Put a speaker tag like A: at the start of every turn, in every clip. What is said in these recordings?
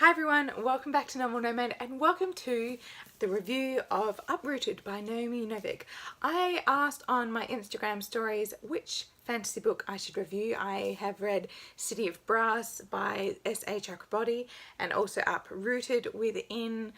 A: Hi everyone, welcome back to Nomad and welcome to the review of Uprooted by Naomi Novik. I asked on my Instagram stories which fantasy book I should review. I have read City of Brass by S.H. Chakraborty and also Uprooted within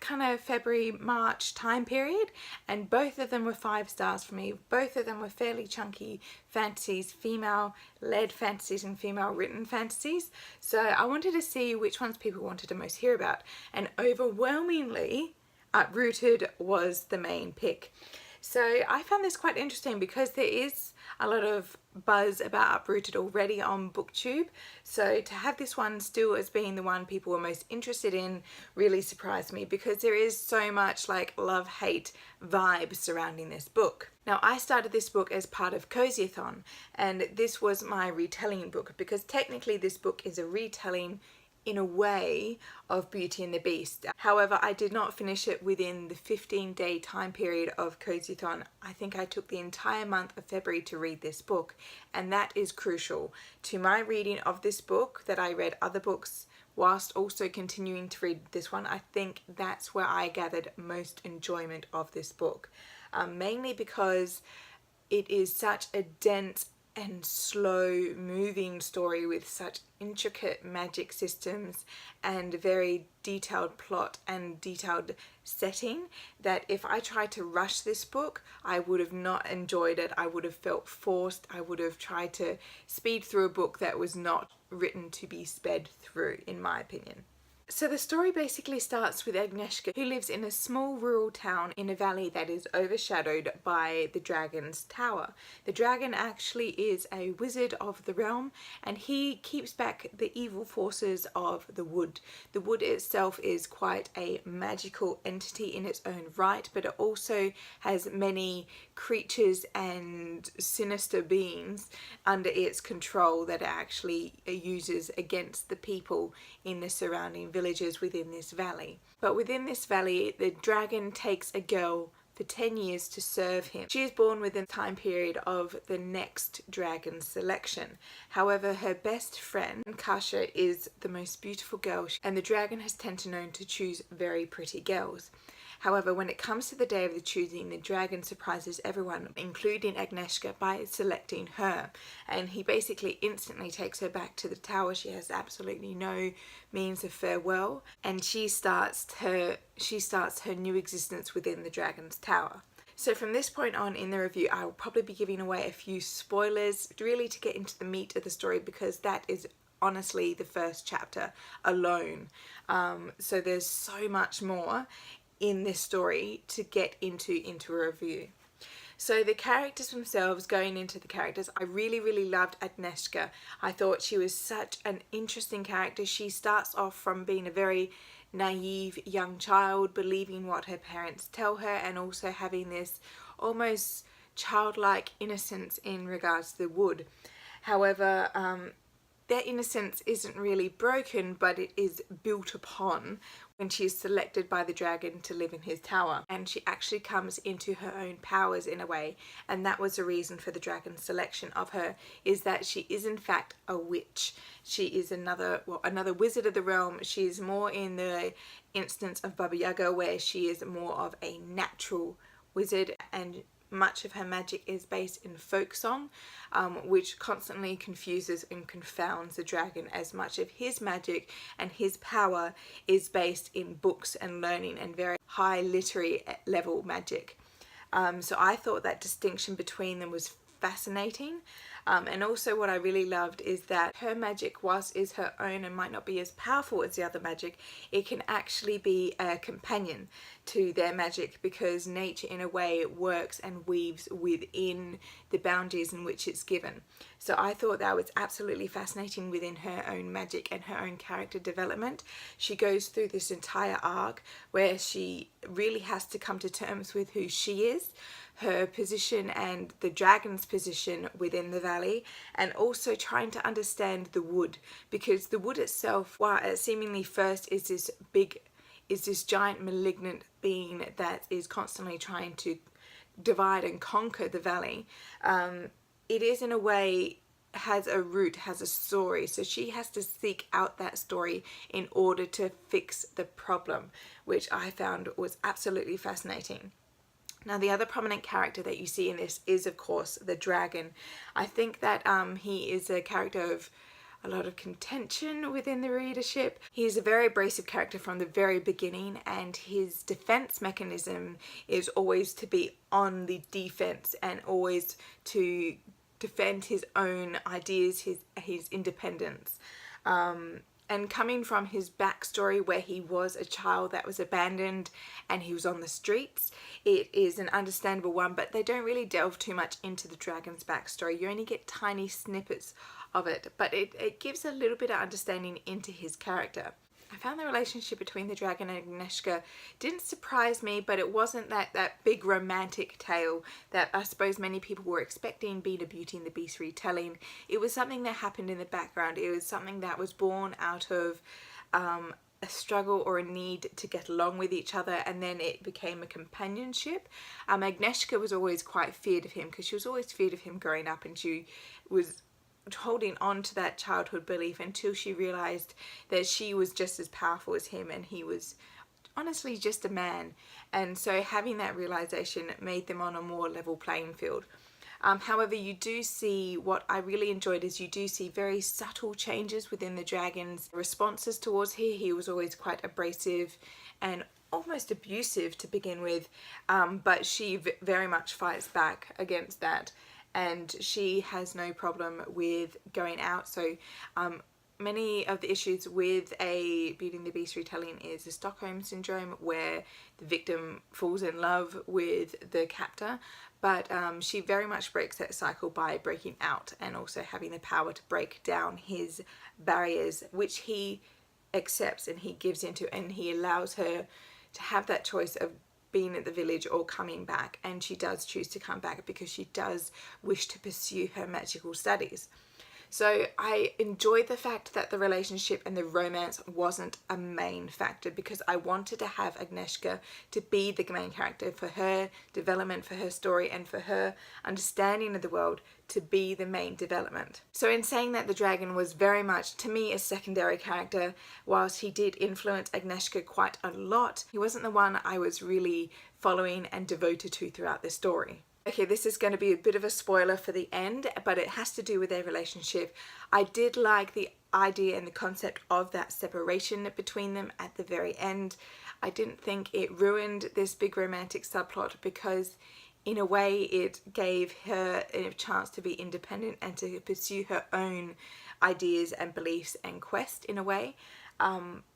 A: kind of February, March time period, and both of them were 5 stars for me. Both of them were fairly chunky fantasies, female-led fantasies and female-written fantasies. So I wanted to see which ones people wanted to most hear about, and overwhelmingly Uprooted was the main pick. So I found this quite interesting because there is a lot of buzz about Uprooted already on BookTube. So to have this one still as being the one people were most interested in really surprised me, because there is so much like love-hate vibe surrounding this book. Now, I started this book as part of Cozyathon, and this was my retelling book, because technically this book is a retelling in a way of Beauty and the Beast. However, I did not finish it within the 15-day time period of Cozyathon. I think I took the entire month of February to read this book, and that is crucial to my reading of this book, that I read other books whilst also continuing to read this one. I think that's where I gathered most enjoyment of this book, mainly because it is such a dense and slow moving story with such intricate magic systems and very detailed plot and detailed setting, that if I tried to rush this book, I would have not enjoyed it. I would have felt forced. I would have tried to speed through a book that was not written to be sped through, in my opinion. So the story basically starts with Agnieszka, who lives in a small rural town in a valley that is overshadowed by the dragon's tower. The dragon actually is a wizard of the realm, and he keeps back the evil forces of the wood. The wood itself is quite a magical entity in its own right, but it also has many creatures and sinister beings under its control that it actually uses against the people in the surrounding villages within this valley. But within this valley, the dragon takes a girl for 10 years to serve him. She is born within the time period of the next dragon selection. However, her best friend, Kasha, is the most beautiful girl, and the dragon has tended to known to choose very pretty girls. However, when it comes to the day of the choosing, the dragon surprises everyone, including Agnieszka, by selecting her. And he basically instantly takes her back to the tower. She has absolutely no means of farewell, and she starts her new existence within the dragon's tower. So from this point on in the review, I will probably be giving away a few spoilers, really to get into the meat of the story, because that is honestly the first chapter alone. So there's so much more in this story to get into a review. So the characters themselves, going into the characters, I really loved Agnieszka. I thought she was such an interesting character. She starts off from being a very naive young child, believing what her parents tell her, and also having this almost childlike innocence in regards to the wood. However, their innocence isn't really broken, but it is built upon when she is selected by the dragon to live in his tower, and she actually comes into her own powers in a way. And that was the reason for the dragon's selection of her, is that she is in fact a witch. She is another wizard of the realm. She is more in the instance of Baba Yaga, where she is more of a natural wizard, and much of her magic is based in folk song, which constantly confuses and confounds the dragon, as much of his magic and his power is based in books and learning and very high literary level magic. So I thought that distinction between them was fascinating. And also what I really loved is that her magic, whilst is her own and might not be as powerful as the other magic, it can actually be a companion to their magic, because nature in a way works and weaves within the boundaries in which it's given. So I thought that was absolutely fascinating within her own magic and her own character development. She goes through this entire arc where she really has to come to terms with who she is, her position and the dragon's position within the valley, and also trying to understand the wood, because the wood itself, while it seemingly first is this giant malignant being that is constantly trying to divide and conquer the valley, it is in a way has a root, has a story, so she has to seek out that story in order to fix the problem, which I found was absolutely fascinating. Now, the other prominent character that you see in this is, of course, the dragon. I think that he is a character of a lot of contention within the readership. He is a very abrasive character from the very beginning, and his defense mechanism is always to be on the defense and always to defend his own ideas, his independence. And coming from his backstory where he was a child that was abandoned and he was on the streets, it is an understandable one, but they don't really delve too much into the dragon's backstory. You only get tiny snippets of it, but it gives a little bit of understanding into his character. I found the relationship between the dragon and Agnieszka didn't surprise me, but it wasn't that big romantic tale that I suppose many people were expecting, being a Beauty and the Beast retelling. It was something that happened in the background. It was something that was born out of a struggle or a need to get along with each other, and then it became a companionship. Agnieszka was always quite feared of him because she was always feared of him growing up, and she was holding on to that childhood belief until she realized that she was just as powerful as him and he was honestly just a man. And so having that realization made them on a more level playing field. However, you do see, what I really enjoyed is you do see very subtle changes within the dragon's responses towards her. He was always quite abrasive and almost abusive to begin with, but she very much fights back against that. And she has no problem with going out. So many of the issues with a Beauty and the Beast retelling is the Stockholm Syndrome, where the victim falls in love with the captor. But she very much breaks that cycle by breaking out and also having the power to break down his barriers, which he accepts and he gives into, and he allows her to have that choice of being at the village or coming back. And she does choose to come back because she does wish to pursue her magical studies. So I enjoyed the fact that the relationship and the romance wasn't a main factor, because I wanted to have Agnieszka to be the main character, for her development, for her story, and for her understanding of the world to be the main development. So in saying that, the dragon was very much, to me, a secondary character. Whilst he did influence Agnieszka quite a lot, he wasn't the one I was really following and devoted to throughout the story. Okay, this is going to be a bit of a spoiler for the end, but it has to do with their relationship. I did like the idea and the concept of that separation between them at the very end. I didn't think it ruined this big romantic subplot, because in a way it gave her a chance to be independent and to pursue her own ideas and beliefs and quest in a way.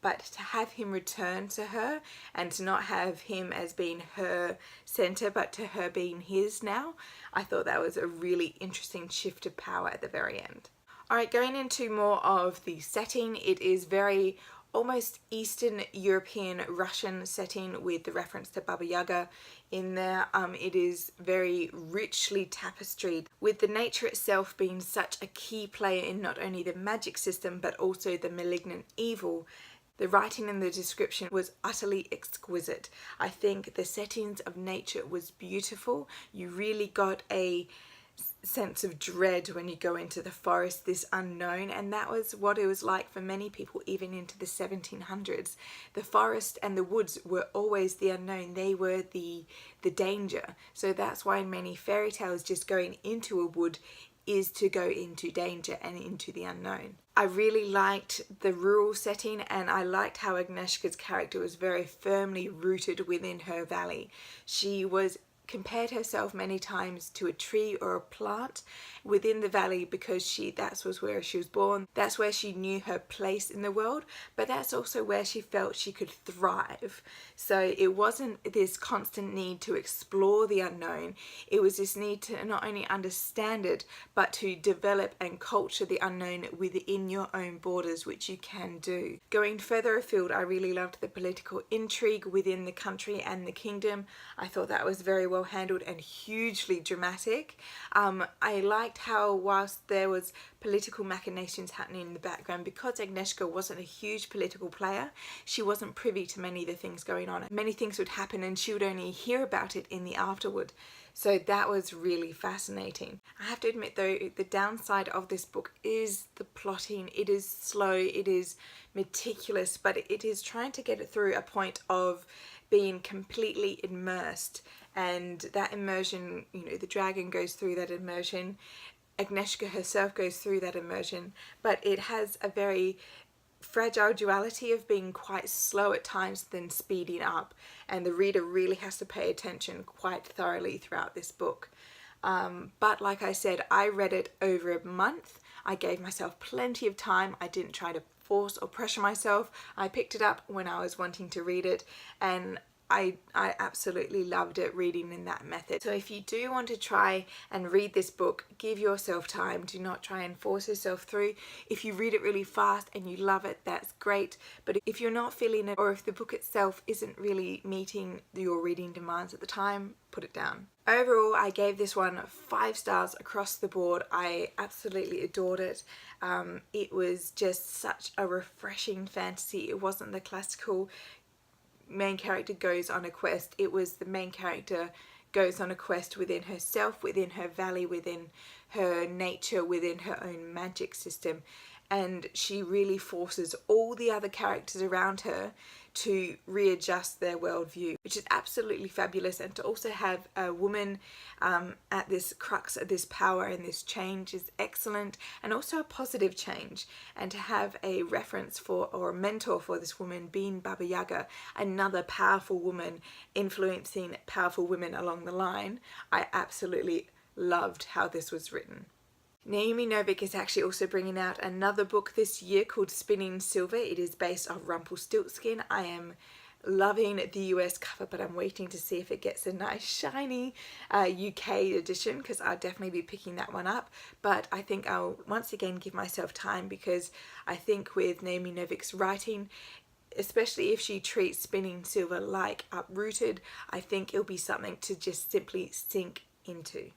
A: But to have him return to her and to not have him as being her center, but to her being his now, I thought that was a really interesting shift of power at the very end. Alright, going into more of the setting, it is very almost Eastern European Russian setting with the reference to Baba Yaga in there. It is very richly tapestried, with the nature itself being such a key player in not only the magic system but also the malignant evil. The writing and the description was utterly exquisite. I think the settings of nature was beautiful. You really got a sense of dread when you go into the forest, this unknown, and that was what it was like for many people even into the 1700s. The forest and the woods were always the unknown. They were the danger. So that's why in many fairy tales, just going into a wood is to go into danger and into the unknown. I really liked the rural setting, and I liked how Agnieszka's character was very firmly rooted within her valley. She was compared herself many times to a tree or a plant within the valley, because that was where she was born. That's where she knew her place in the world, but that's also where she felt she could thrive. So it wasn't this constant need to explore the unknown. It was this need to not only understand it, but to develop and culture the unknown within your own borders, which you can do. Going further afield, I really loved the political intrigue within the country and the kingdom. I thought that was very well well handled and hugely dramatic. I liked how whilst there was political machinations happening in the background, because Agnieszka wasn't a huge political player, she wasn't privy to many of the things going on. Many things would happen and she would only hear about it in the afterward. So that was really fascinating. I have to admit though, the downside of this book is the plotting. It is slow, it is meticulous, but it is trying to get it through a point of being completely immersed, and that immersion, you know, the dragon goes through that immersion, Agnieszka herself goes through that immersion, but it has a very fragile duality of being quite slow at times then speeding up, and the reader really has to pay attention quite thoroughly throughout this book. But like I said, I read it over a month. I gave myself plenty of time. I didn't try to force or pressure myself. I picked it up when I was wanting to read it, and I absolutely loved it reading in that method. So if you do want to try and read this book, give yourself time. Do not try and force yourself through. If you read it really fast and you love it, that's great. But if you're not feeling it, or if the book itself isn't really meeting your reading demands at the time, put it down. Overall, I gave this one 5 stars across the board. I absolutely adored it. It was just such a refreshing fantasy. It wasn't the classical main character goes on a quest. It was the main character goes on a quest within herself, within her valley, within her nature, within her own magic system, and she really forces all the other characters around her to readjust their worldview, which is absolutely fabulous. And to also have a woman at this crux of this power and this change is excellent, and also a positive change. And to have a reference for, or a mentor for this woman being Baba Yaga, another powerful woman influencing powerful women along the line, I absolutely loved how this was written. Naomi Novik is actually also bringing out another book this year called Spinning Silver. It is based on Rumpelstiltskin. I am loving the US cover, but I'm waiting to see if it gets a nice shiny UK edition, because I'll definitely be picking that one up. But I think I'll once again give myself time, because I think with Naomi Novik's writing, especially if she treats Spinning Silver like Uprooted, I think it'll be something to just simply sink into.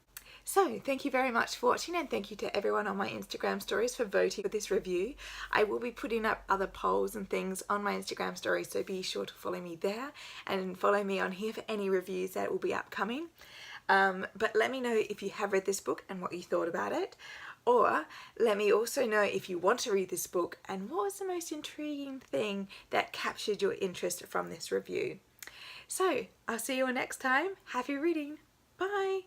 A: So thank you very much for watching, and thank you to everyone on my Instagram stories for voting for this review. I will be putting up other polls and things on my Instagram stories, so be sure to follow me there and follow me on here for any reviews that will be upcoming. But let me know if you have read this book and what you thought about it. Or let me also know if you want to read this book and what was the most intriguing thing that captured your interest from this review. So I'll see you all next time. Happy reading. Bye.